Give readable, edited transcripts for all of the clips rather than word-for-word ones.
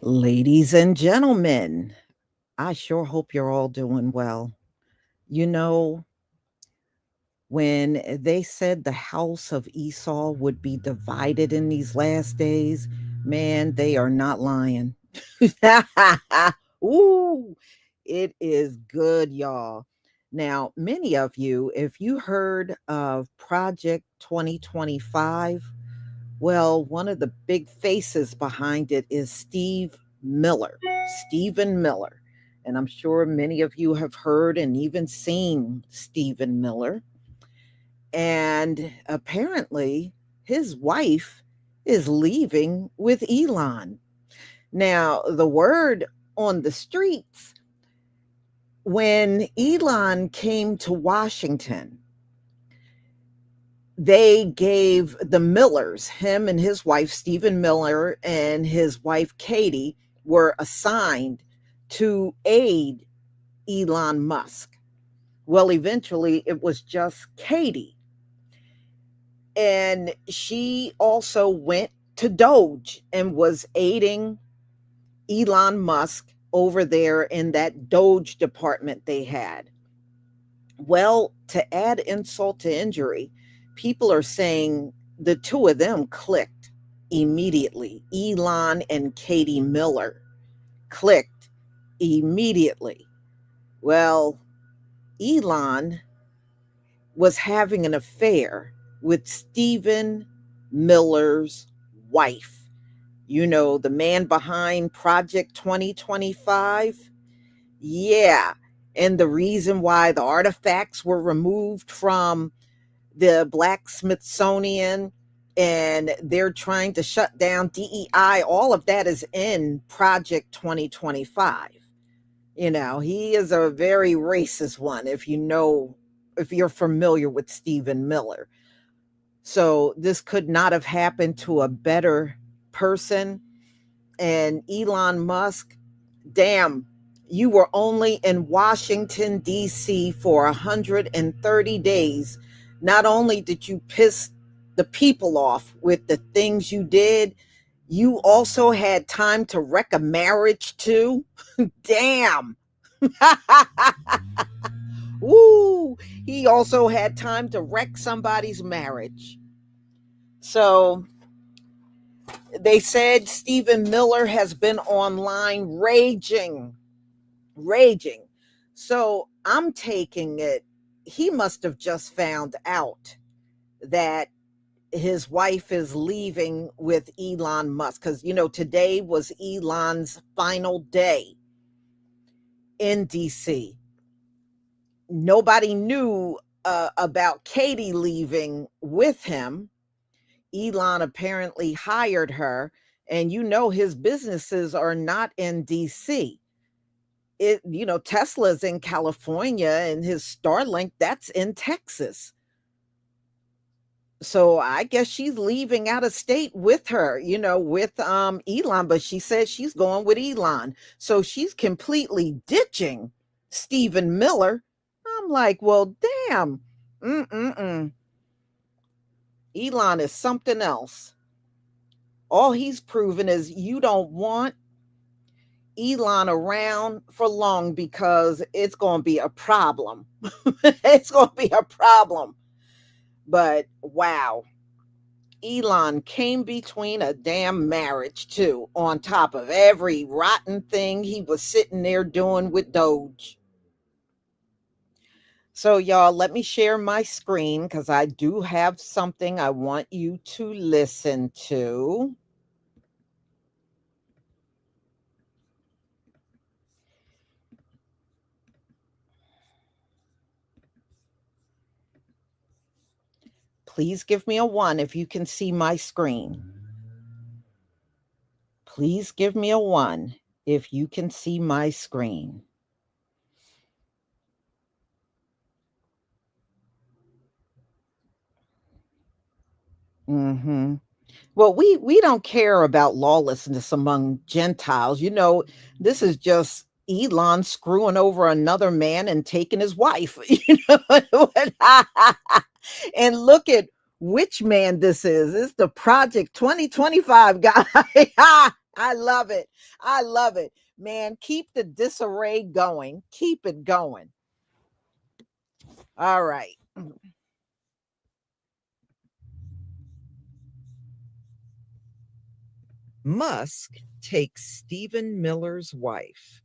Ladies and gentlemen, I sure hope you're all doing well. You know, when they said the house of Esau would be divided in these last days, man, they are not lying. Ooh, it is good, y'all. Now, many of you, if you heard of Project 2025, well, one of the big faces behind it is Miller, Stephen Miller. And I'm sure many of you have heard and even seen Stephen Miller. And apparently, his wife is leaving with Elon. Now, the word on the streets, when Elon came to Washington, they gave the Millers, him and his wife, Stephen Miller, and his wife, Katie, were assigned to aid Elon Musk. Well, eventually it was just Katie. And she also went to DOGE and was aiding Elon Musk over there in that DOGE department they had. Well, to add insult to injury, people are saying the two of them clicked immediately. Elon and Katie Miller clicked immediately. Well, Elon was having an affair with Stephen Miller's wife. You know, the man behind Project 2025. Yeah. And the reason why the artifacts were removed from the Black Smithsonian and they're trying to shut down DEI, all of that is in Project 2025. You know, he is a very racist one, if you're familiar with Stephen Miller. So this could not have happened to a better person. And Elon Musk, damn, you were only in Washington, D.C. for 130 days. Not only did you piss the people off with the things you did, you also had time to wreck a marriage too. Damn. Woo! He also had time to wreck somebody's marriage. So they said Stephen Miller has been online raging. So I'm taking it, he must have just found out that his wife is leaving with Elon Musk. Because, you know, today was Elon's final day in DC. Nobody knew about Katie leaving with him. Elon apparently hired her, and you know his businesses are not in DC. Tesla's in California and his Starlink, that's in Texas. So I guess she's leaving out of state with her, with Elon, but she says she's going with Elon. So she's completely ditching Stephen Miller. I'm like, well, damn. Mm-mm-mm. Elon is something else. All he's proven is you don't want Elon around for long because it's going to be a problem. It's going to be a problem. But wow, Elon came between a damn marriage too, on top of every rotten thing he was sitting there doing with Doge. So, y'all, let me share my screen because I do have something I want you to listen to. Please give me a 1 if you can see my screen. Please give me a 1 if you can see my screen. Mm-hmm. Well, we don't care about lawlessness among Gentiles. This is just Elon screwing over another man and taking his wife. And look at which man this is. It's the Project 2025 guy. I love it. I love it. Man, keep the disarray going. Keep it going. All right. Musk takes Stephen Miller's wife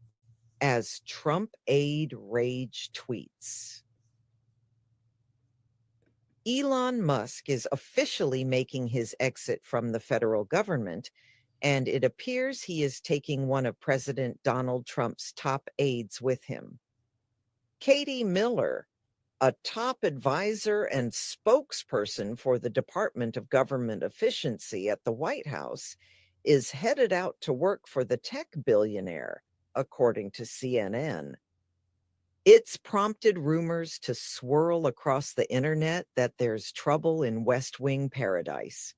as Trump aide rage tweets. Elon Musk is officially making his exit from the federal government, and it appears he is taking one of President Donald Trump's top aides with him. Katie Miller, a top advisor and spokesperson for the Department of Government Efficiency at the White House, is headed out to work for the tech billionaire, according to CNN. It's prompted rumors to swirl across the internet that there's trouble in West Wing paradise.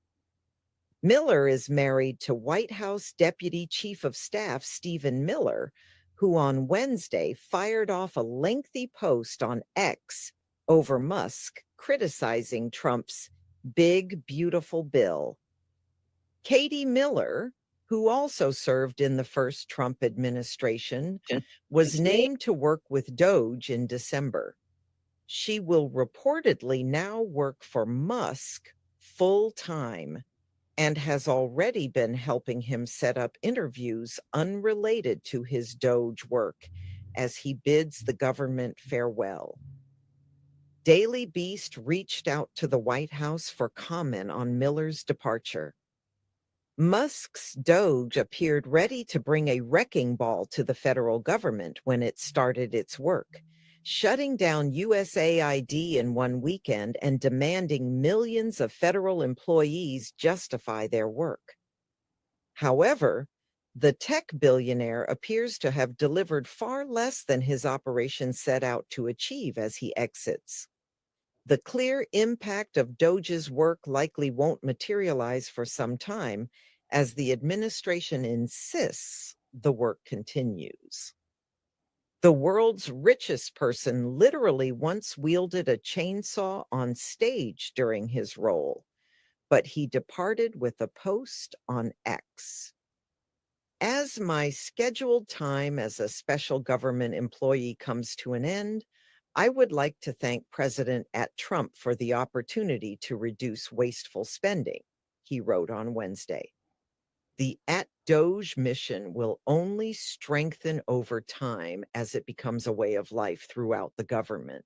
Miller is married to White House Deputy Chief of Staff Stephen Miller, who on Wednesday fired off a lengthy post on X over Musk criticizing Trump's big, beautiful bill. Katie Miller, who also served in the first Trump administration, was named to work with DOGE in December. She will reportedly now work for Musk full-time and has already been helping him set up interviews unrelated to his DOGE work as he bids the government farewell. Daily Beast reached out to the White House for comment on Miller's departure. Musk's DOGE appeared ready to bring a wrecking ball to the federal government when it started its work, shutting down USAID in one weekend and demanding millions of federal employees justify their work. However, the tech billionaire appears to have delivered far less than his operation set out to achieve as he exits. The clear impact of DOGE's work likely won't materialize for some time, as the administration insists the work continues. The world's richest person literally once wielded a chainsaw on stage during his role, but he departed with a post on X. As my scheduled time as a special government employee comes to an end, I would like to thank President Trump for the opportunity to reduce wasteful spending, he wrote on Wednesday. The @Doge mission will only strengthen over time as it becomes a way of life throughout the government.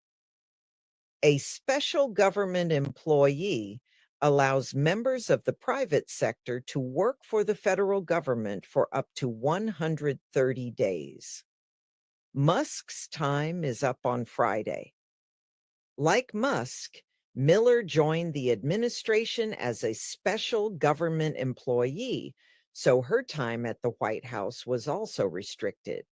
A special government employee allows members of the private sector to work for the federal government for up to 130 days. Musk's time is up on Friday. Like Musk, Miller joined the administration as a special government employee, so her time at the White House was also restricted.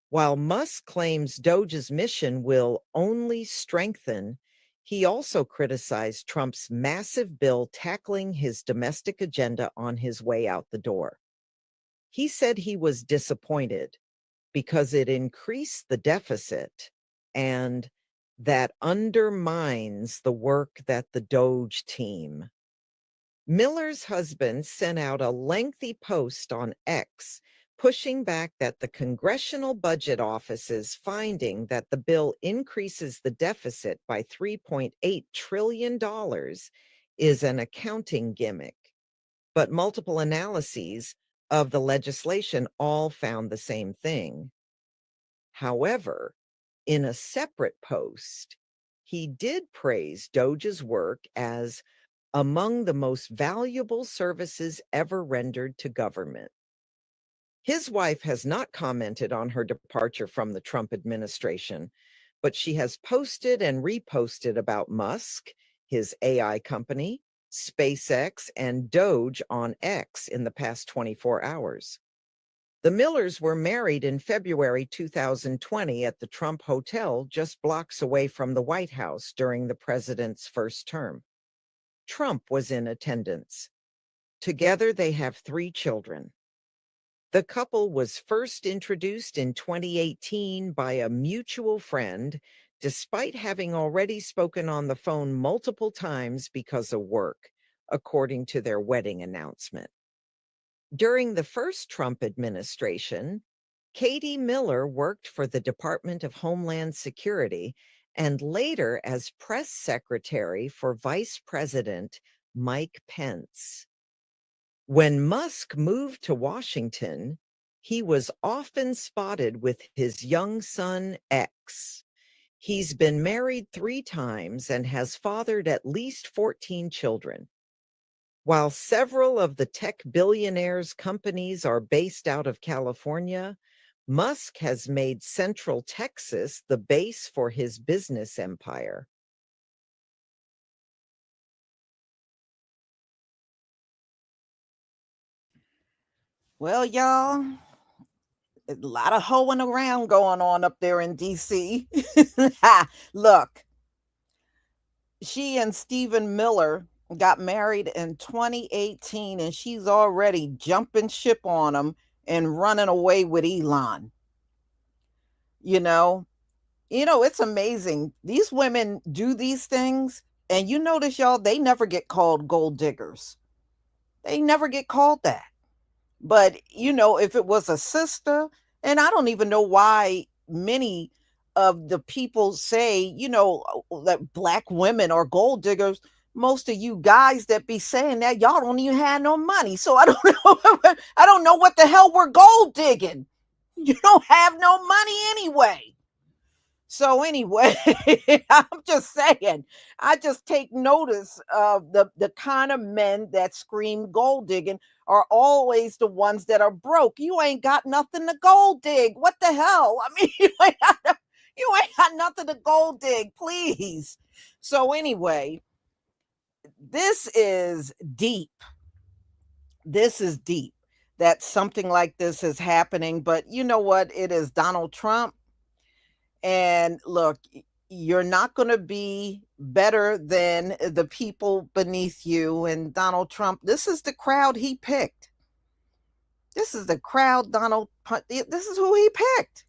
While Musk claims DOGE's mission will only strengthen, he also criticized Trump's massive bill tackling his domestic agenda on his way out the door. He said he was disappointed because it increased the deficit and that undermines the work that the DOGE team. Miller's husband sent out a lengthy post on X pushing back that the Congressional Budget Office's finding that the bill increases the deficit by $3.8 trillion is an accounting gimmick. But multiple analyses of the legislation all found the same thing. However, in a separate post, he did praise DOGE's work as among the most valuable services ever rendered to government. His wife has not commented on her departure from the Trump administration, but she has posted and reposted about Musk, his AI company, SpaceX, and DOGE on X in the past 24 hours. The Millers were married in February 2020 at the Trump Hotel just blocks away from the White House during the president's first term. Trump was in attendance. Together, they have 3 children. The couple was first introduced in 2018 by a mutual friend, despite having already spoken on the phone multiple times because of work, according to their wedding announcement. During the first Trump administration, Katie Miller worked for the Department of Homeland Security and later as press secretary for Vice President Mike Pence. When Musk moved to Washington, he was often spotted with his young son, X. He's been married 3 times and has fathered at least 14 children. While several of the tech billionaires' companies are based out of California, Musk has made Central Texas the base for his business empire. Well, y'all, a lot of hoeing around going on up there in DC. Look, she and Stephen Miller got married in 2018 and she's already jumping ship on him and running away with Elon. You know, it's amazing. These women do these things and you notice y'all they never get called gold diggers. They never get called that. But, if it was a sister, and I don't even know why many of the people say, that black women are gold diggers. Most of you guys that be saying that, y'all don't even have no money. So I don't know. I don't know what the hell we're gold digging. You don't have no money anyway. So anyway, I'm just saying, I just take notice of the kind of men that scream gold digging are always the ones that are broke. You ain't got nothing to gold dig. What the hell? I mean, you ain't got nothing to gold dig, please. So anyway, this is deep. This is deep that something like this is happening. But you know what? It is Donald Trump. And look, you're not going to be better than the people beneath you. And Donald Trump, this is the crowd he picked. This is the crowd this is who he picked.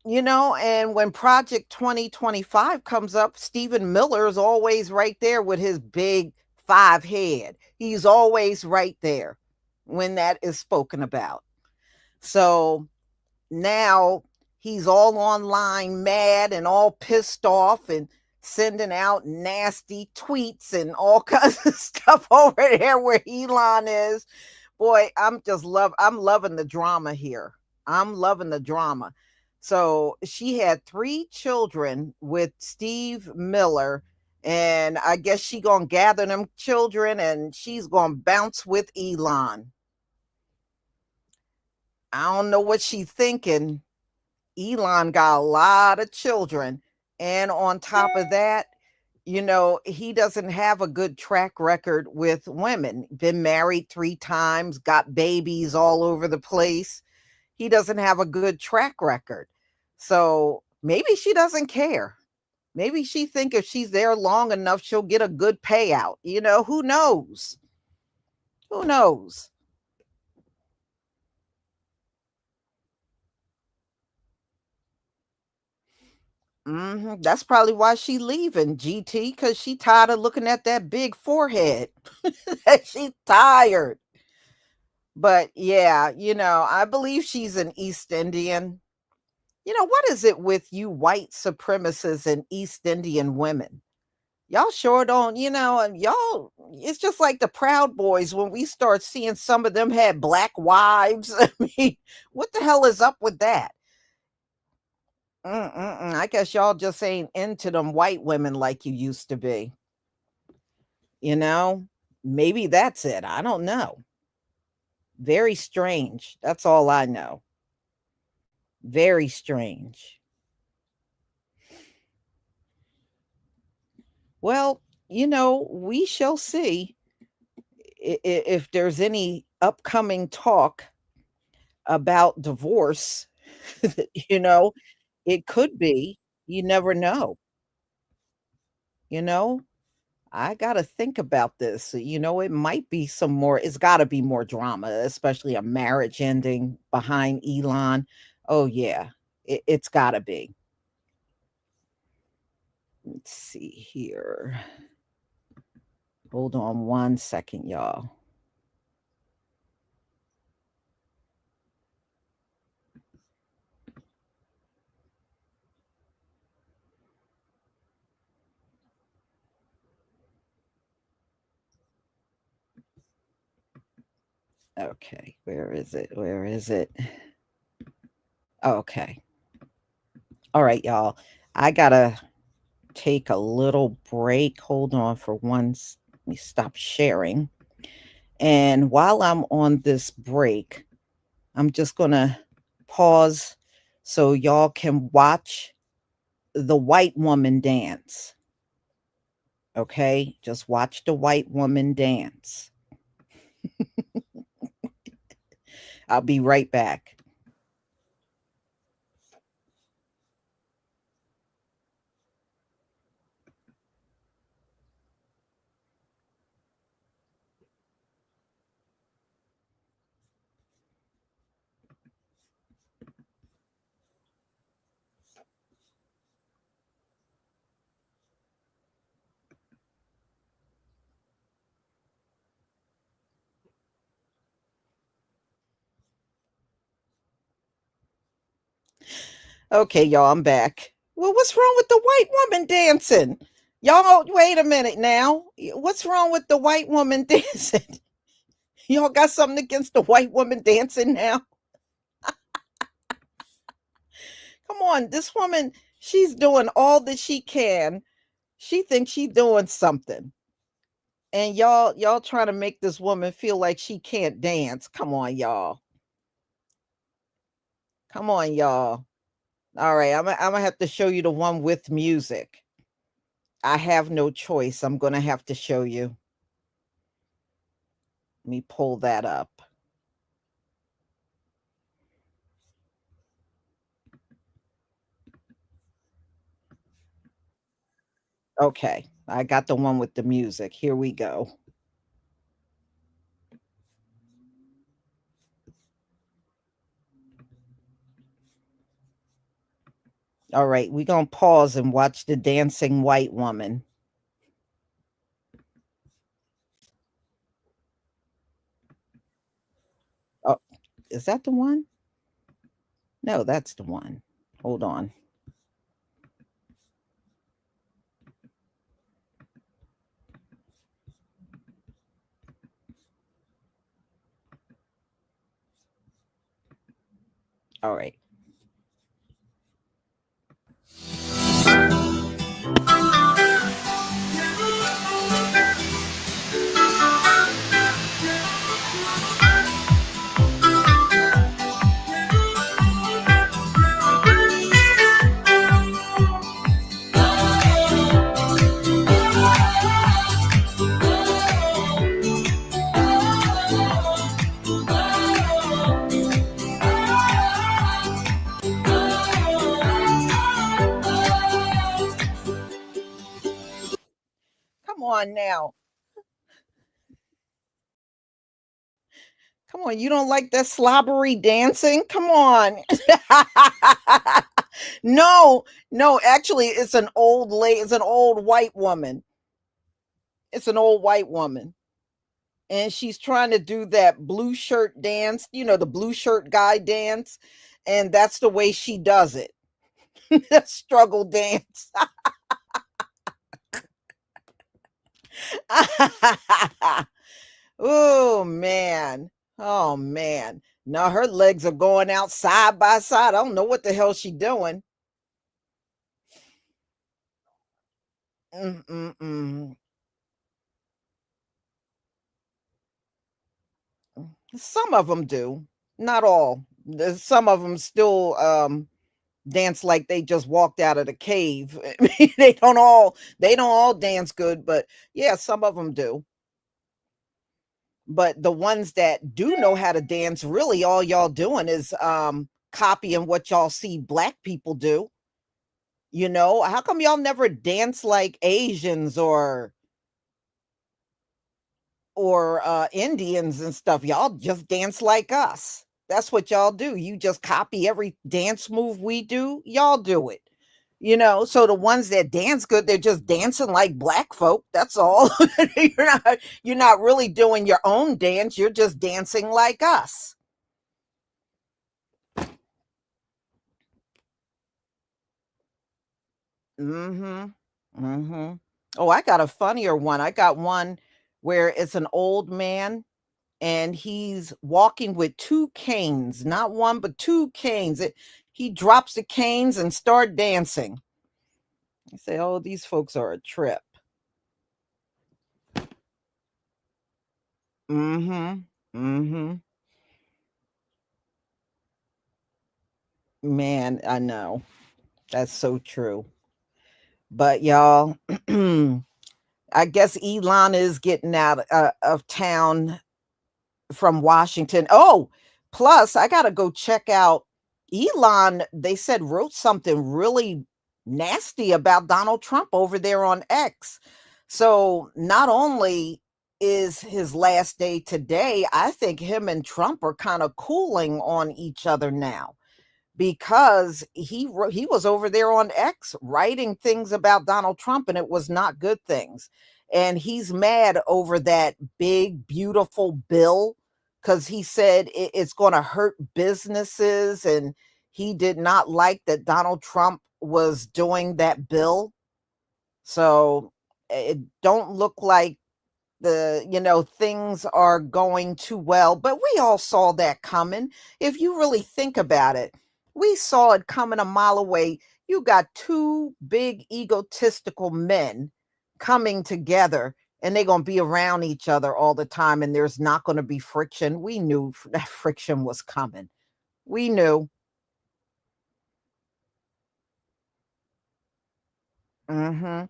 And when Project 2025 comes up, Stephen Miller is always right there with his big 5 head. He's always right there when that is spoken about. So now he's all online mad and all pissed off and sending out nasty tweets and all kinds of stuff over there where Elon is. Boy, I'm loving the drama here. I'm loving the drama. So she had 3 children with Steve Miller, and I guess she gonna gather them children and she's gonna bounce with Elon. I don't know what she's thinking. Elon got a lot of children. And on top of that, he doesn't have a good track record with women. Been married 3 times, got babies all over the place. He doesn't have a good track record. So maybe she doesn't care. Maybe she think if she's there long enough, she'll get a good payout. Who knows? Who knows? That's probably why she leaving GT because she tired of looking at that big forehead. She's tired. But yeah, I believe she's an East Indian. What is it with you white supremacists and East Indian women? Y'all sure don't, and y'all, it's just like the Proud Boys when we start seeing some of them had black wives. I mean, what the hell is up with that? I guess y'all just ain't into them white women like you used to be. You know, maybe that's it. I don't know. Very strange. That's all I know. Very strange. Well, we shall see if there's any upcoming talk about divorce. you know, it could be. You never know. You know, I got to think about this. It might be some more, it's got to be more drama, especially a marriage ending behind Elon. Oh, yeah, it's got to be. Let's see here. Hold on one second, y'all. Okay, where is it? Where is it? Okay. All right, y'all. I gotta take a little break. Hold on for let me stop sharing. And while I'm on this break, I'm just gonna pause so y'all can watch the white woman dance. Okay, just watch the white woman dance. I'll be right back. Okay, y'all, I'm back. Well, what's wrong with the white woman dancing? Y'all, wait a minute now. What's wrong with the white woman dancing? Y'all got something against the white woman dancing now? Come on, this woman, she's doing all that she can. She thinks she's doing something. And y'all trying to make this woman feel like she can't dance. Come on, y'all. Come on, y'all. All right, I'm gonna have to show you the one with music. I have no choice. I'm gonna have to show you. Let me pull that up. Okay, I got the one with the music. Here we go. All right, we're gonna pause and watch the dancing white woman. Oh, is that the one? No, that's the one. Hold on. All right. Come on now. Come on, you don't like that slobbery dancing? Come on. No, no, actually, it's an old lady, it's an old white woman. It's an old white woman. And she's trying to do that blue shirt dance, the blue shirt guy dance. And that's the way she does it. That struggle dance. Oh man. Oh man. Now her legs are going out side by side. I don't know what the hell she doing. Mm-mm-mm. Some of them do, not all. Some of them still dance like they just walked out of the cave. I mean, they don't all dance good, but yeah, some of them do. But the ones that do know how to dance, really all y'all doing is copying what y'all see black people do. How come y'all never dance like Asians or Indians and stuff? Y'all just dance like us. That's what y'all do. You just copy every dance move we do. Y'all do it. So the ones that dance good, they're just dancing like black folk. That's all. You're not really doing your own dance. You're just dancing like us. Mhm. Mhm. Oh, I got a funnier one. I got one where it's an old man and he's walking with two canes, not one, but two canes. He drops the canes and start dancing. I say, oh, these folks are a trip. Mm-hmm. Mm-hmm. Man, I know. That's so true. But y'all, I guess Elon is getting out of town from Washington. Oh, plus I got to go check out Elon. They said wrote something really nasty about Donald Trump over there on X. So not only is his last day today, I think him and Trump are kind of cooling on each other now because he was over there on X writing things about Donald Trump, and it was not good things. And he's mad over that big beautiful bill cuz he said it's going to hurt businesses, and he did not like that Donald Trump was doing that bill. So it don't look like things are going too well, but we all saw that coming. If you really think about it, we saw it coming a mile away. You got two big egotistical men coming together, and they're going to be around each other all the time, and there's not going to be friction. We knew that friction was coming. We knew. Mhm.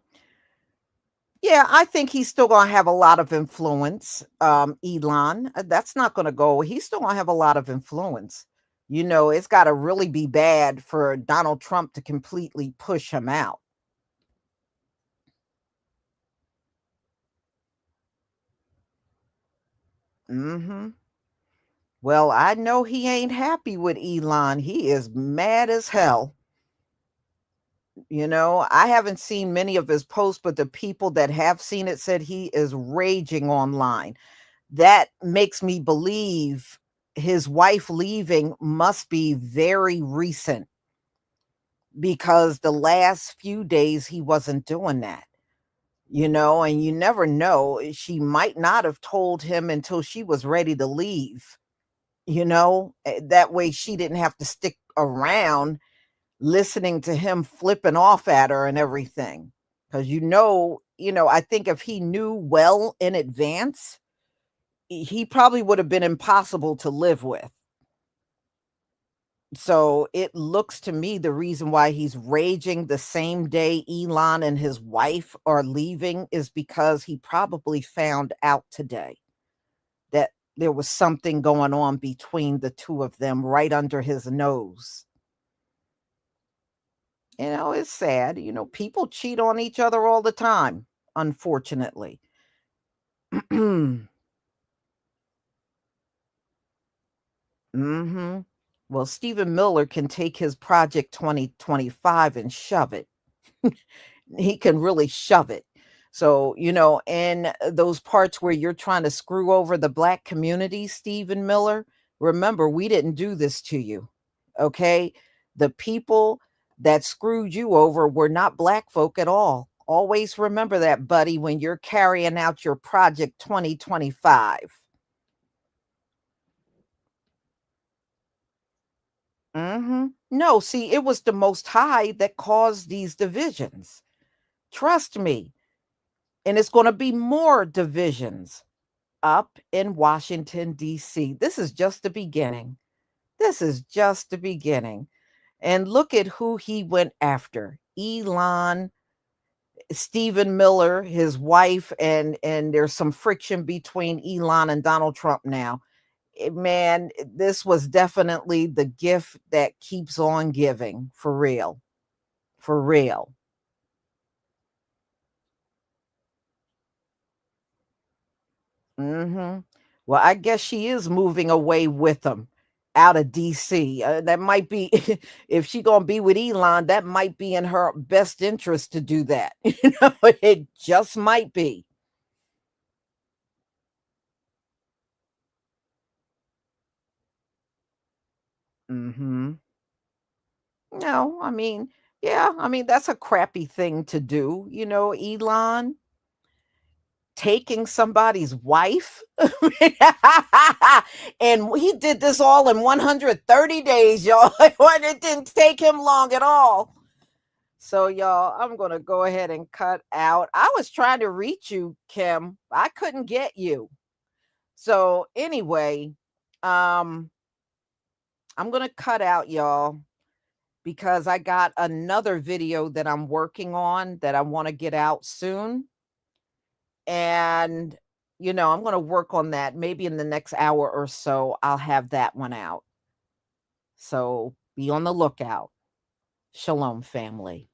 Yeah, I think he's still gonna have a lot of influence, Elon. That's not gonna go away. He's still gonna have a lot of influence. It's gotta really be bad for Donald Trump to completely push him out. Mhm. Well, I know he ain't happy with Elon. He is mad as hell. I haven't seen many of his posts, but the people that have seen it said he is raging online. That makes me believe his wife leaving must be very recent because the last few days he wasn't doing that. And you never know. She might not have told him until she was ready to leave, that way she didn't have to stick around listening to him flipping off at her and everything. Because I think if he knew well in advance, he probably would have been impossible to live with. So it looks to me the reason why he's raging the same day Elon and his wife are leaving is because he probably found out today that there was something going on between the two of them right under his nose. It's sad. People cheat on each other all the time, unfortunately. Mhm. Well, Stephen Miller can take his Project 2025 and shove it. He can really shove it. So, in those parts where you're trying to screw over the black community, Stephen Miller, remember, we didn't do this to you. Okay? The people that screwed you over were not black folk at all. Always remember that, buddy, when you're carrying out your Project 2025. No, see, it was the Most High that caused these divisions. Trust me. And it's going to be more divisions up in Washington, D.C. This is just the beginning. This is just the beginning. And look at who he went after: Elon, Stephen Miller, his wife, and there's some friction between Elon and Donald Trump now. Man, this was definitely the gift that keeps on giving, for real. For real. Mhm. Well, I guess she is moving away with him out of DC. That might be if she gonna be with Elon, that might be in her best interest to do that. It just might be. Mhm. No, I mean, yeah, I mean that's a crappy thing to do. Elon, taking somebody's wife. And he did this all in 130 days, y'all. It didn't take him long at all. So, y'all, I'm going to go ahead and cut out. I was trying to reach you, Kim. I couldn't get you. So, anyway, I'm going to cut out, y'all, because I got another video that I'm working on that I want to get out soon. And, I'm going to work on that. Maybe in the next hour or so, I'll have that one out. So be on the lookout. Shalom, family.